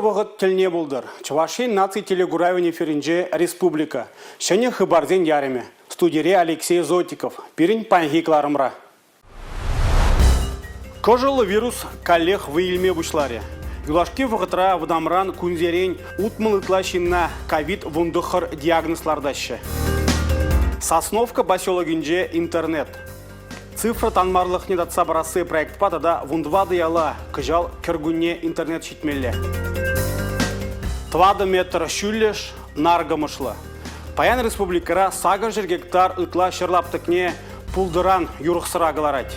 вғыт тіліне болдыр. Чувашин наций телегуравен эфиринже республика. Шыне хыбарзен яреме. Студире Алексей Зотиков. Пирин панхикларымра. Кожылы вирус коллег выйлме бушларе. Юлашки вғытра вдамран күнзерен утмылытлашинна ковид вундыхыр диагнозлардашы. Сосновка поселогинже интернет. Цифра танмарлық недатса барасы проект патада вундвады яла кыжал кіргүнне интернет шитмелі. 2 метр шүллеш наргамышлы. Паян республикара сага жер гектар ытла шырлаптыкне пулдыран юрықсыра галарать.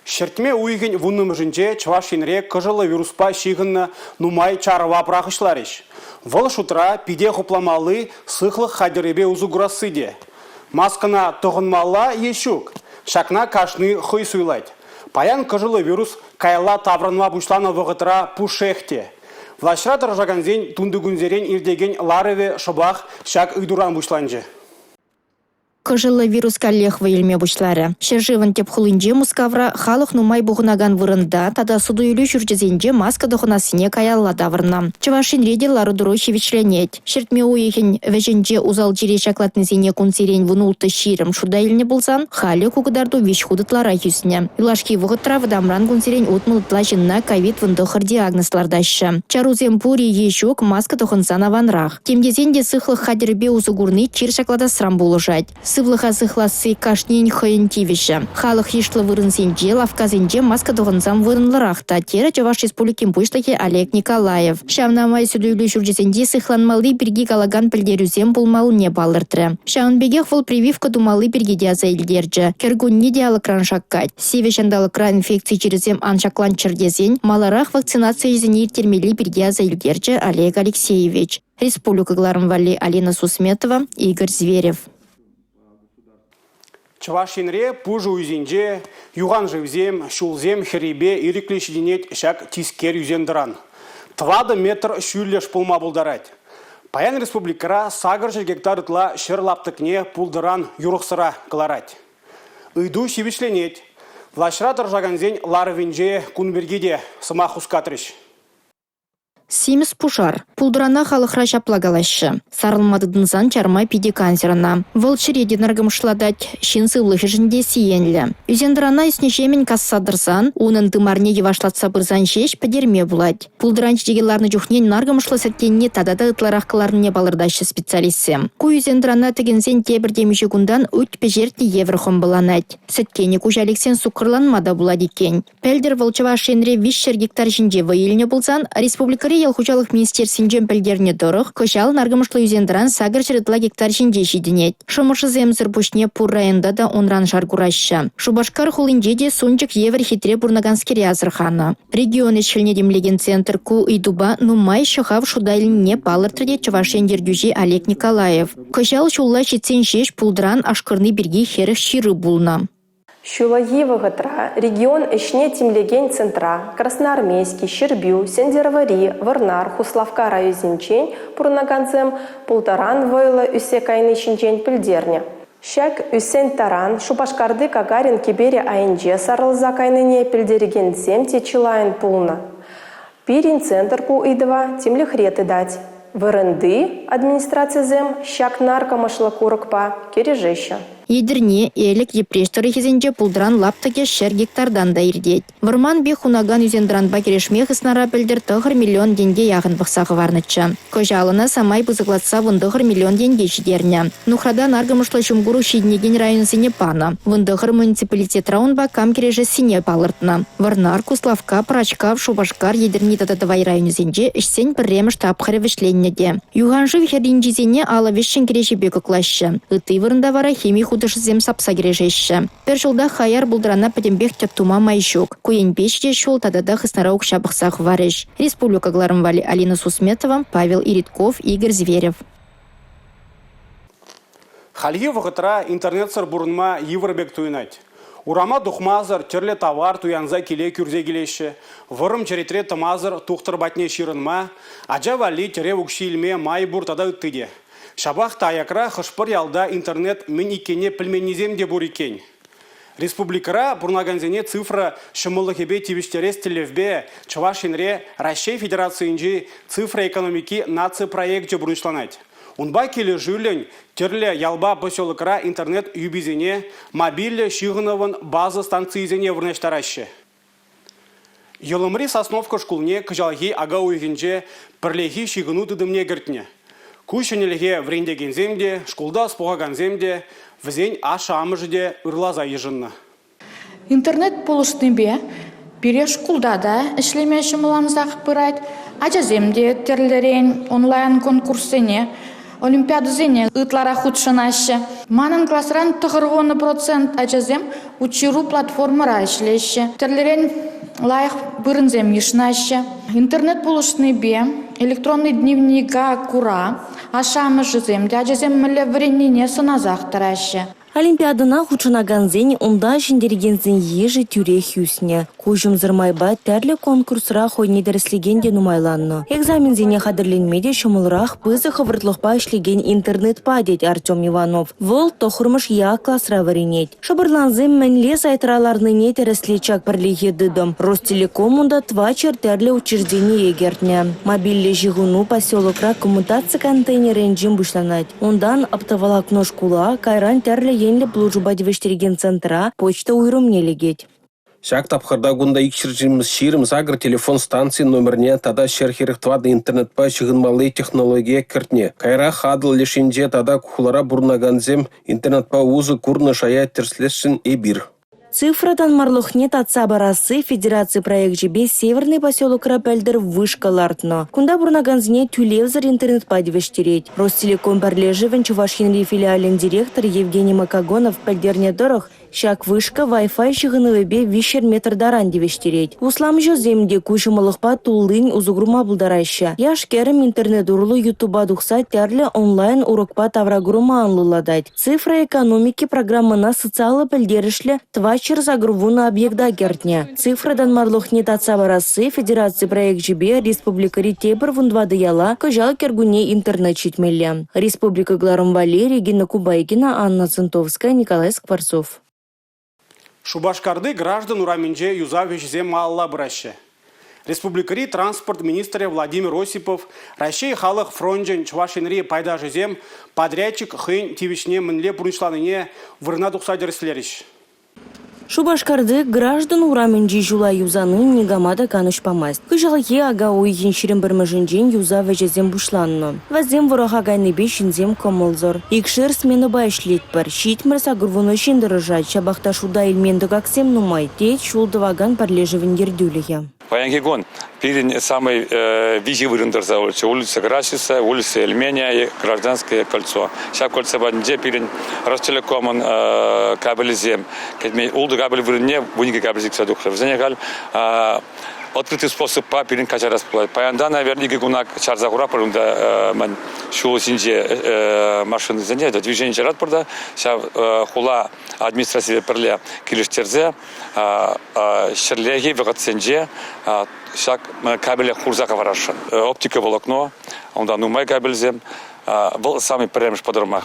Шертме уйген вунным жінже Чувашинре кыжылы вируспа шигынны нумай чарыва прахышларыш. Выл шутра пиде хупламалы сыхлық хадеребе узугурасыде. Маскана тұғынмалла ешук, шакна кашны хый суйлать. Паян кыжылы вирус кайла тавранма бушлана вғытра пушехте. Влашра тұржаганзен тундыгунзерен ирдеген ларыве шыбақ шак үйдуран бушланжы. Кыжылы вирус коллег вайлме бушлары. Шерживан теп хулынже мускавра халық нумай буғынаган вырында, тада суду үйлі жүржезенже маска дұхынасыне каялла давырна. Чувашин ределары дұру шевичленет. Шертме уйхен веженже узал жире шаклатнызене кунсерен вунулты ширым шуда илне болсан, халі кугыдарду виш худытлара юсне. Илашки вғытра вдамран кунсерен утмылытла жынна ковид вындықыр диагнозлардашы. Чарузен пури ешук маска дұхынсан аванрақ. Темдезенде сыхлық хадербе узугурны чир шаклада срам болушать. Сывлыха сыхласы кашнен хыйынтивиші. Халық ешлы вырынсенже, лавказенже маска дұғынзам вырынлырақта. Тері Чуваш республикин пуштахи Олег Николаев. Шавнамай сүдөйлі жүржесенде сыхланмалы бірге галаган пілдерюзем болмалы не балыртыры. Шаунбегех выл прививка думалы бірге диаза илдерджі. Кергунне диалы кран шаккать. Севешандалы кран инфекции черезем аншаклан чердезен, маларах вакцинация изенер термели бірге аза илдерджі Олег Алексеевич. Республика Глармвали Алина Сусметова, Игорь Зверев. Чувашинре пужу юзенже, юган живзем, шулзем, херебе, ириклешеденет шак тискер юзендыран. 2 метр шүллеш пулма булдарать. Паян республикара сагыр жер гектар ытла шырлаптыкне пулдыран юрықсыра кыларать. Ыйду шевичленет. Влашра тұржаганзен ларвенже кунбергеде сымақ ұскатрыш. Симс пушар. Пулдырана халықра шаплагалашы. Сарылмадыдынсан чарма пиде канцерана. Волчереде наргымшладать шинсывлых жінде сиенлі. Үзендірана існешемен кассадырсан, унын тымарне евашлатса бұрзан шеш падерме булать. Пулдыранч дегеларны жүхнен наргымшла сәткенне тадада ытлараққыларыне балырдашы специалисты. Ку үзендірана тегенсен тебір демеші күндан өтпе жерті еврахым бұланать. Сәткені күш Алексен сукырланмада булад екен. Пәлдер Волчевашинре 5 гектар жінде вайылне болсан, республикари Ялхучалық министерсінжен пілдеріне дұрық, көшал наргымышлы үзендіран сагыр жырытла гектар жінде жидінет. Шымышы земзір бұшне пұр райында да онран жаргураща. Шубашкар хулынже де сунчик евр хитре бурнаганскере азырхана. Регион ішіліне демлеген центр ку идуба нумай шыхав шудайліне балыртырде Чувашендер дюжи Олег Николаев. Көшал шулла шетсен шеш пулдран ашқырны бірге херіх ширы булна. Шулаги вғытра регион ішне темлеген центра Красноармейский, Щербю, Сендервари, Варнар, Хуславка райозинчен пурнаганзем пултаран войла үсе кайны шинчен пілдерне. Шак үсен таран Шубашкарды Кагарин кебере айынже сарылза кайныне пілдереген зем течилайын пулна. Пирин центр ку идва темлехреты дать. Вырынды администрация зем шак наркомашла курыкпа кережеща. Едірне елік епрештері кезенде пулдран лаптаке шер гектардан да ирдет. Вырман бе хунаган үзендран бакерешмех ыснара пілдер тұғыр миллион денге яғын бұқсағы варнычы. Көжалына самай бұзықлатса вындығыр миллион денге жидерне. Нухрадан аргымышлы шумгуру шиднеген район сене пана. Вындығыр муниципалитет раунба кам кережі сене палыртна. Варнар, Куславка, Прачкав, Шубашкар едірне тататывай район зенде ішсен бірреміш тапқыры вішленнеде. Юғанжы вхердинжизене ала вешшен кережі бекі клашы. Ыты вырында вара хеми худышызем сапса кережеші. Пер жылда хаяр бұлдырана пәдембек тептума майшук. Куенбеште шол тадада хыснара укша бұқсақ варыш. Республика Глармвали Алина Сусметова, Павел Иритков, Игорь Зверев. Халье вғытра интернет-сыр бұрынма еврбек туйнать. Урама духмазыр, терле товар туянза келе күрзе келеші. Вырым черетре тымазыр тухтыр батне ширынма. Аджа вали тере укшилме май бұртада үттіде. Шабақ таякра хышпыр ялда интернет мен икене пілменнезем де бұр екен. Республикара бурнаганзене цифра шымылыхебе тивиштерестелевбе Чувашинре Россия Федерациинжи цифра экономики наци проекте бурнышланать. Унба келі жүлін терлі ялба поселокра интернет юбизене мобильлі шиғынывын базы станцийзене вырнаштарашы. Елымри Сосновка шкулне кыжалги ага уйгенже пірлеги шиғыну тыдымне гіртіне. Кушенелге врендеген земде, шкулда спугаган земде, візен аша амыжыде ырлаза ежынны. Интернет полышныбе, бире шкулда да ішлемеші мыламызақ пырайт, ажаземде терлерен онлайн конкурсене, олимпиадызене ытлара худшынашы. Манын классран 90% ажазем учиру платформара ішлеші. Терлерен лайық бұрынзем ешнашы. Интернет полышныбе, электронный дневника кура, ашамыжыземде ажазем мілі вреннене сыназақ тарашы. Олимпиадына хучынаганзен онда жіндергензен ежі тюре хюсне. Кожым зырмайба тәрлі конкурсыра хойне дәріслегенде нумайланны. Экзамензене қадырленмеде шымылырақ пызы хывыртлықпа ішлеген интернет падет Артем Иванов. Вол тохырмыш я классра варенет. Шабырланзен мәнле сайтраларныне тәріслечак бірлеге дыдым. Ростелекомында твачер тәрлі учреждение егертне. Мобильлі жығыну поселокра коммутация контейнерен жим бұшланат. Ондан аптавалакно шкула кайран тәрлі енлі блужуба девештерген центра почта уйрымне легет. Шак тапхырда гунда икшіржіміз ширіміз агр телефон станции номерне тада шерхеріқтвады интернетпа шығынмалы технология кіртне. Кайра хадыл лешінже тада кухулара бурнаганзем интернетпа узы курны шая терслешін эбир. Цифрадан марлухне татса барасы Федерации проект жебе северный поселок Рапельдер вышкалартно. Кунда бурнаганзне тюлевзар интернет падивештереть. Ростелеком барлежевен Чувашинри филиален директор Евгений Макагонов пельдерне дорог шак вышка Wi-Fi шығынывебе вишер метр даран девештереть. Услам жоземде кушымылықпа тулдың узугрума бұлдарайшы. Яшкерім интернет урлы ютуба дұқса тәрлі онлайн урокпа таврагрума анлыладать. Цифра экономики программына социалы пельдерішлі твачер загрувуна объекта гертне. Цифрадан марлухне татса барасы Федерации проект жебе республикари тебір вундвады яла кыжал кергуне интернет читмелі. Республика Гларымбали, Регина Кубайкина, Анна Центовская, Николай Скворцов. Шубашкарды граждан ураменже юза вежзе малла браще. Республикари транспорт министрі Владимир Осипов Россия халық фронжен Чувашинри пайда жезем подрядчик хын тивишне мінле бұрыншланыне вырна дұқса дерслеріш. Шубашкарды граждан ураменжи жула юзаны негамада каныш памаст. Кыжалге ага уйген ширин бірмежінжен юза вежезем бушланны. Вазем вороха гайныбе шинзем комылзор. Икшер смены байшлет бір. Шитмір сагырвуны шиндырыжат. Шабахта шуда илменді каксем нумай. Тет шулдываган парлежевен ердюліге. Паянгигон, перед самой визи вырендерза улица Грасиса, улица Эльмения и Гражданское кольцо. Сейчас кольцо банде перед Ростелекомом кабелизем. Когда улды кабель выренне, вынеги кабель зиксадухлев. Занегаль открытый способ по перед кача расплат. Паянда, наверное, гунак чарзагура, потому ман шулу синже машины занять, движение чарат прода. Сейчас хула администрация перле килиштерзе, шерлеги вегатсенже. Шак кабеля хурзака варашан. Оптика волокно, он да нумай кабельзем, был самый прямш по дромах.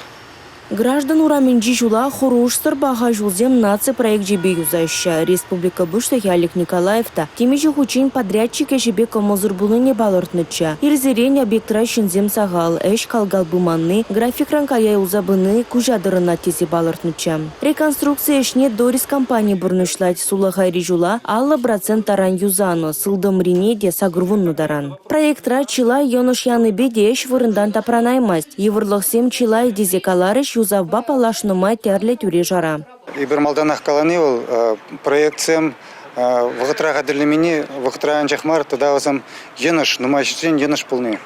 Граждан ураменжи жула хорушсыр баға жулзем наци проект жебе юзайшы. Республика Буштахи Олег Николаевта темежі хучин подрядчике жебе комылзыр бұлыне балыртныча. Ирзерен объектра шинзем сағал, әш калгал буманны, график ранкая улзабыны кужадырына тези балыртныча. Реконструкция әшне Дорис компания бұрнышлать сула хайри жула 1% таран юзану, сылдым ринеде сагрвунну даран. Проектра чила йоныш яны беде әш вырындан тапранаймаст. Еврлық сем чила дезекаларыш юзавба палашнымай тәрлі түре жара. Ибермалданах каланывал проектсем вғытра қадірлемені, вғытра анжақмар тадағызам еныш, нумайшытен еныш пылны.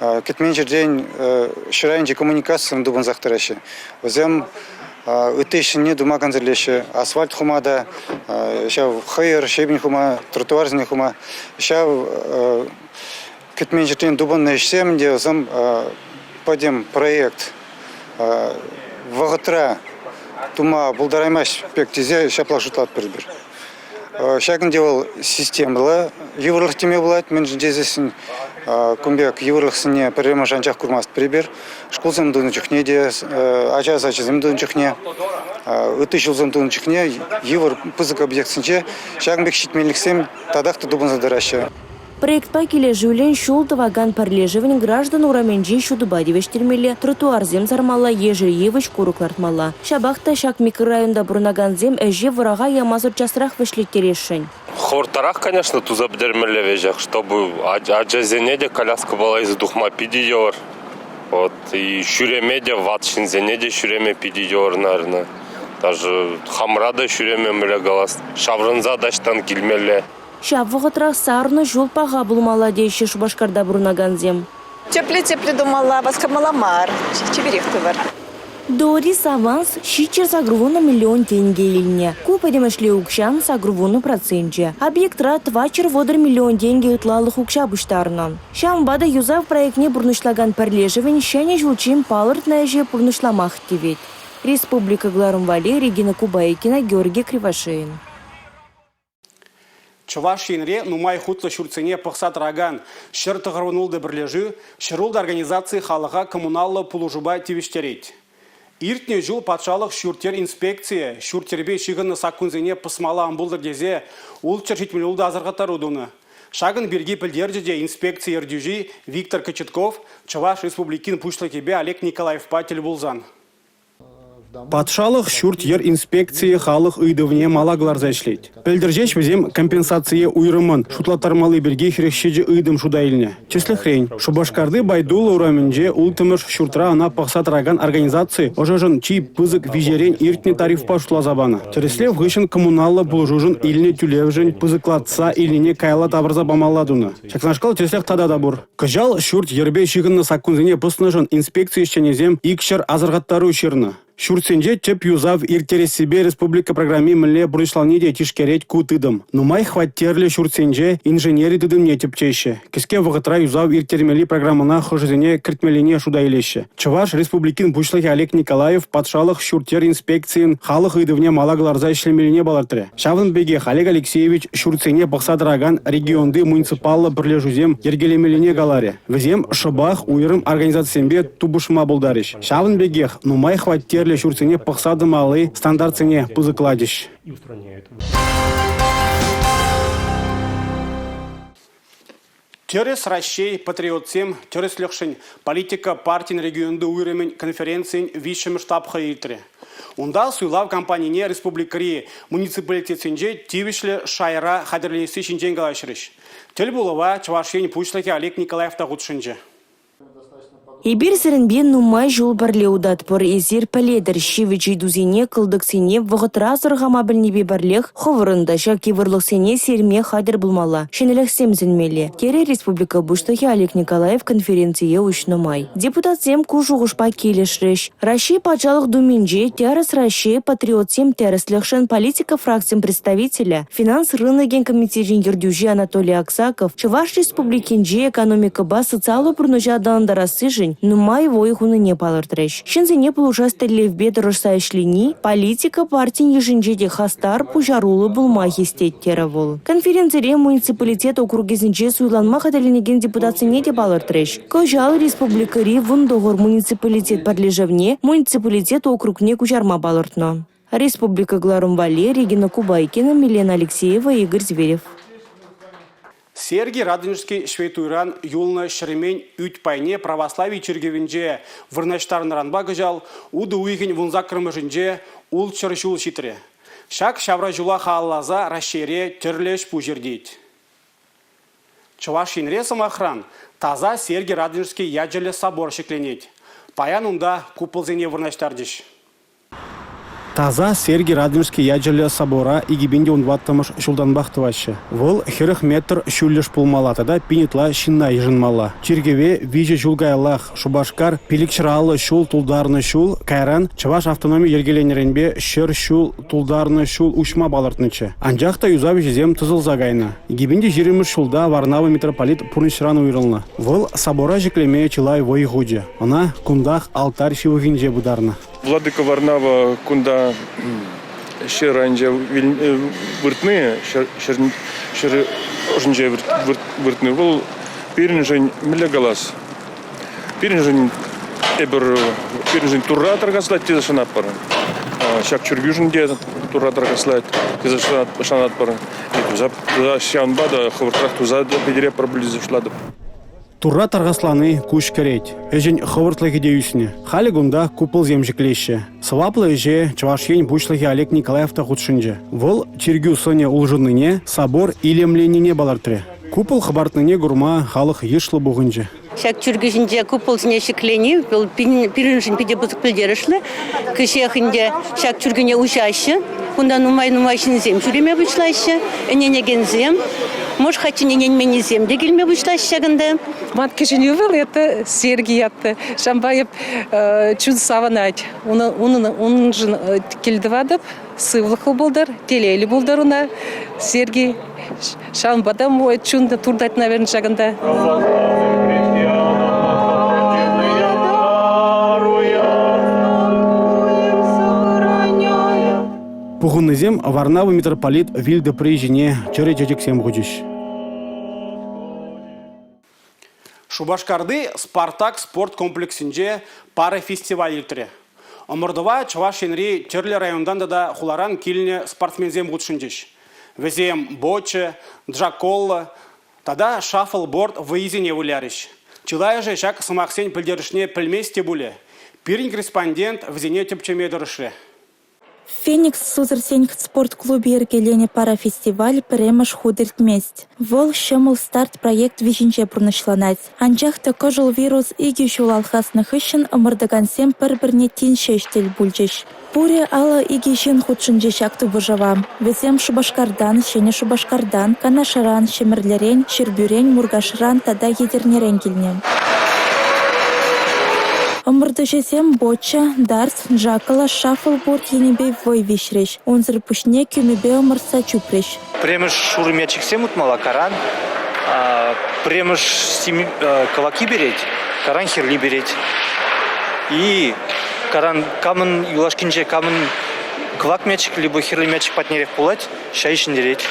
Кетмен жерден шырайынжы коммуникациям дубын зақтырашы. Өзем үтейшіне думаган зірлеші, асфальт хумада, хайыр, шебін хума, тротуарзіне хума. Кетмен жерден дубын нәшсем, де өзем подем проект вағытра тума бұлдараймаш пектезе шаплашутлат бірбір. Шагын девал системалы, еврлық теме болады, мен жезесін кумбек еврлықсыне пірімі жанчақ күрмаст прибер. Шкулзым дұны жүхне де, ажаз ажызым дұны жүхне, үті жылзым дұны жүхне, евр пызык объектсінче, шағынбек шитмеліксем тадақты дұбын задырашы. Проектпа кележүүлен шул таваган парлежевен граждан ураменжи шудыба девештермеле тротуарзем сармала ежелевич куруклартмала. Шабахта шак микрорайонда бурнаганзем әже врага ямазыр частрах вышлеттерешень. Хортарах, конечно, тузабдермеле вежах, чтобы аджазенеде коляска была из духма пидиор. Вот, и шюремеде ватшинзенеде шюреме пидиор, наверное. Даже хамрада шюреме млегалас. Шаврынза даштан килмеле. Шабвағытрах сарны жол паға булмала дейші Шубашкарда бурнаганзем. Тепле думала, васкамала мар, чеберехты бар. Дорис аванс щичер загруву на миллион тенге илне. Купа демешли укшан загруву на проценте. Объектра твачер водыр миллион тенге утлалых укша буштарнан. Шамбада юзав проектне бурнышлаган парлежевен шене жулчим палырт на эже бурнышламах тевет. Республика Гларумвали, Регина Кубайкина, Георгий Кривошеин. Чувашинре нумай хутлы шурцене пықсат раган шырты ғырвынулды бірлежі, шырулды организации халыға коммуналлы пулужуба тевештерет. Иртне жыл патшалық шүртер инспекция, шүртербе шығыны саккунзене пысмала амбулдыр дезе, улчыр жетмелулды азырғатар удуны. Шагын берги пілдердеде инспекция ердюжи Виктор Кочетков, Чуваш республикин пушлыкебе Олег Николаев Патель булзан. Патшалық шүрт ер инспекция халық үйдівіне малаглар зайшлейд. Пілдіржеш візем компенсация уйрымын, шутлатармалы берге херекшеде үйдім шудайліне. Чеслі хрень, Шубашкарды байдулы ураменже ултымыш шүртра ана пақсат раган организации ожажын чий пызык вижерен иртне тариф пашутла забана. Тереслев ғышын коммуналлы бұлжужын иліне тюлевжін пызыклатса иліне кайла табырза бамалладуны. Шакнашкал тереслев тада дабур. Кыжал шүрт ербе шығынны саккунзене пысныжын инспекция ішченезем икшер азырғаттару шырны. Шурсенже чеп юзав иртере себе республика программе мле бурышланиде тишкереть кутыдым. Нумай хваттерле шурсенже инженери тыдым не тепчеще. Кеске вғытра юзав иртермели программына хожезене кіртмелине шудайлеще. Чуваш республикин бушлахи Олег Николаев патшалық шуртер инспекциин халық ыдывне малагларза ишлемелине балартыре. Шавынбеге Олег Алексеевич шурсене бақсадыраган регионды муниципаллы бірлежузем ергелемелине галаре. Візем шыбах уйрым организациямбе тубышма болдарыш. Шавынбегех нумай хваттер шурцене пақсады малы стандартсене пызыкладиш. Терес Ращей патриотсем, терес лехшень политика партин регионды уйремен конференциян вишем штаб хаитре. Унда суйлав компанийне республикари муниципалитетсенже тивишле шайра хадерленесі шинжен галашырыш. Телбулова Чувашин пучлаки Олег Николаев тагутшынже. Ибир сірінбен нумай жол бірле удат пор езер пәледір шевичі дузене кылдықсене вғытра зырғама білнебе бірлех ховырында шаки вырлықсене серме хадыр бұлмала. Шенелік семзінмелі. Кере республика бұштығы Олег Николаев конференция ұшнымай. Депутат сем күжуғышпа келешреш. Раши пачалық думенже терес Раши патриот сем терес лехшен политика фракциям представителя финанс рыноген комитетен ердюжи Анатолий Аксаков Чуваш республикинже экономика ба социалы пұрнужа дандарасы жын нумай войхуны не палыртреш. Шынзене пулушас терлевбе дұрыса ішлини, политика партин ежінжеде хастар пужарулы бұлма естеттері бол. Конференцияре муниципалитет округезінже суйланма қадалінеген депутацияне де палыртреш. Көжал республикари вұндоғыр муниципалитет бірлежевне муниципалитет округне күжарма балыртны. Республика Гларумвали, Регина Кубайкина, Милена Алексеева, Игорь Зверев. Сергий Радонежский швейтуйран юлны шеремень үт пайне православий чергевинже вырнаштарын ранба гыжал, уды уйген вунзакрымыжынже ул чыршул шитре. Шак шавра жула хааллаза расшере терлеш пужердейт. Чувашинре самохран таза Сергий Радонежский яджеле собор шекленет. Паян унда купылзене вырнаштардиш. Таза Сергий Радонежский яджеле собора игибинде унваттымыш шулданбақтывашы. Выл херых метр шүллеш пулмалатада пинетла шинна ежынмала. Чергеве виже жулгайлах Шубашкар пиликшралы шул тулдарны шул кайран Чуваш автономия ергеленеренбе шер шул тулдарны шул ушма балартнычы. Анжақта юзавы жезем тызыл загайна. Игибинде жиремыш шулда Варнава митрополит Пурнишран уйрылны. Выл собора жеклеме чилай войгуджа. Она кундах алтарь шивыгинже бударна. Владыка Варнава кунда шеранже выртны, шер ожинже выртны был Пиринжин миллегалас. Пиринжин турра торгаслать теза шанат пара. Шак чургюжин де турра торгаслать теза шанат пара. Туза шанбада хавртрах туза бедере проблизы шлады. Турра таргасланы куш керет. Эжен хавыртлыгы деюсіне. Халі гунда купыл земжіклеші. Сываплы эже Чувашень бушлыгы Олег Николаевта худшынжы. Вол чергю соне улжыныне собор илемленине балартре. Купыл хабартныне гурма халық ешлы бұғынжы. Шак чургюжинде купол снешеклени, был пиринжин пиде бузык пилдерешле, кышехинде шак чургюне ушаще, кунда нумай шинзем чуреме вышлаще, эненеген зем, может хоть эненен зем дегельме вышлаще гынде. Матки женювел это Сергей это Шамбаев чуд саванать. Он же кельдвадып сывлыхыл болдар, телели болдар уна Сергей Шамбада мой чунда турдать наверное шагында. Пухуннызем Варнава митрополит Вильде Прижине черечечексем гудиш. Шубашкарды Спартак спорт комплексинже пара фестиваль илтре. Омырдыва Чувашенри Черле райондан да хуларан килне спортсмензем гудшынжиш. Везем боче, джаколла, тада шаффлборд выизине выляриш. Чилая же шак самахсен пильдерышне пельместе буле. Пирин корреспондент в зене тепчемедерыше. Феникс Сузерсеньк спорт-клубе Ергелене парафестиваль премеш худыртместь. Вол шымыл старт проект вишинче пурнышланать. Анчахта кожыл вирус иги шулалхасных ищен ымырдагансем пір-бірне тин шештел бульчеш. Пуре ала иги шин худшынже шакту бужава. Везем Шубашкардан, шене Шубашкардан, Канашаран, Шемерлерен, Шербюрен, Мургашран, тада едернерен келне. Омырдышесем боча, дартс, джакала, шаффлборд енебей вой вишреш. Онзыр пушне кюмебе омырса чупреш. Премеш шурмячексем утмала каран, премеш каваки береть, каран херли береть. И каран камын юлашкинже камын квак мячик, либо херли мячик патнерев пулать, шайшин дереть.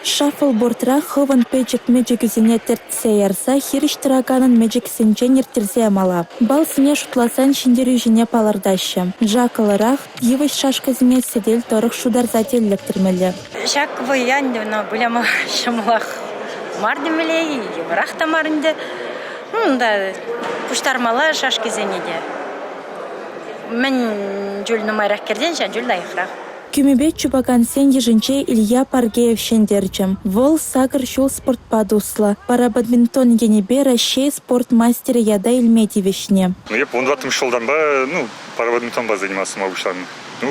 Шаффлбордра хыван пейджик мэджик үзіне тертсе ярса, хириш тыраганын мэджик сенче нертірзе амала. Бал сіне шутласан шиндер үйжіне палардаща. Жакалырах, евыш шашка зіне седел торық шударза теллектірмелі. Шак ваян, но білема шамлах мардемеле, еврах тамарынды. Да, пуштармала шашки зенеде. Мен жүл нумайрақ керден, жан жүл дайықрақ. Кюмебе чупаган сен ежінче Илья Паргеев шендерчем. Вол сагыр шул спортпадусла. Пара бадминтон енебе Рощей спортмастері яда Ильметьевичне. Я по 20 жылдан ба, пара бадминтон ба занимался могушлан.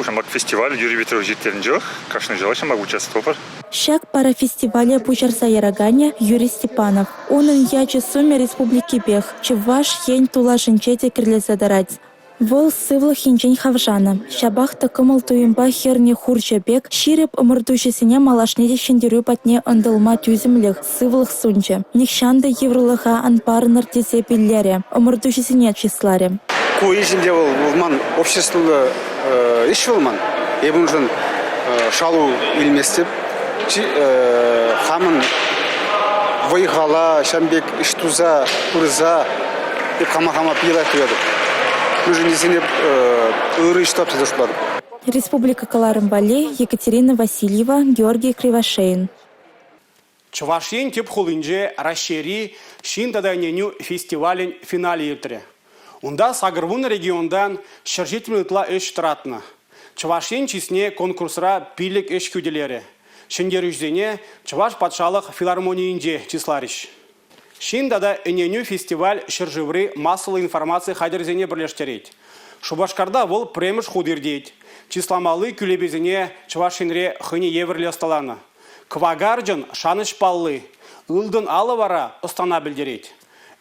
Шамбак фестиваль Юрий Ветров життерін жоқ, кашны жала шамбак участвовал. Шак пара фестиваля пучарса яраганя Юрий Степанов. Онын ячы суме республики бех. Чеваш ень тула жінчете кірле задарать. Вол сывлы хинчен хавжана. Шабах такымыл туйымба херне хурча бек, ширеп ымырдушесіне малашнеде шендеру патне ындылма тюзімліх, сывлых сунче. Нихшанды еврылыға анпарыныр тесе пиллере, ымырдушесіне числаре. Көйізінде олман обществода еш олман. Ебін жын шалу илместеп, хамын вайғала, шамбек, іштуза, күрза, қама-қама пила tuyады. Республика Каларымбале, Екатерина Васильева, Георгий Кривошеин. Чувашень теп хулынже Рощери шиндаданеню фестивален финале иртре. Унда сагырвун региондан шаржитмилытла эш тратна. Чувашень чисне конкурсра пилек эш күделері. Шендер үждене Чуваш патшалық филармонийинже числариш. Шиндада эненю фестиваль шыржывры массовой информации хадерзене бірлештерет. Шубашкарда вол премеш худирдет. Числамалы күлебезене Чувашинре хыне еврлі осталана. Квагарджан шаныш паллы. Илдын алывара остана білдерет.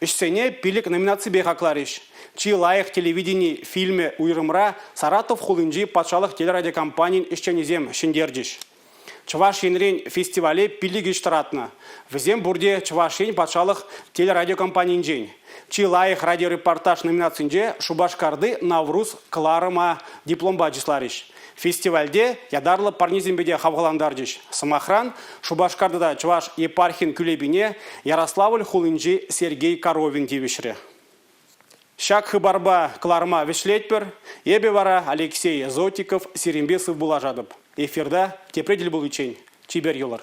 Ишсене пилік номинации бехаклариш. Чи лайық телевидение фильме уйрымра Саратов хулынжи патшалық телерадиокомпаниян ишченезем шендердиш. Чувашинрен фестивале пилиги штратна. Везем бурде Чувашин патшалық телерадиокомпаниян жень. Чи лайық радиорепортаж номинациянже Шубашкарды Навруз Кларыма дипломба жислариш. Фестивальде ядарлы парнизембеде хавгаландардыш. Самахран Шубашкардыда Чуваш епархин күлебине Ярославль хулинжи Сергей Коровин девишре. Шак хыбарба кларма вишлетпер, ебе вара Алексей Зотиков Серембесов булажадып. Эфирда тепредель был учень. Чибер юлар.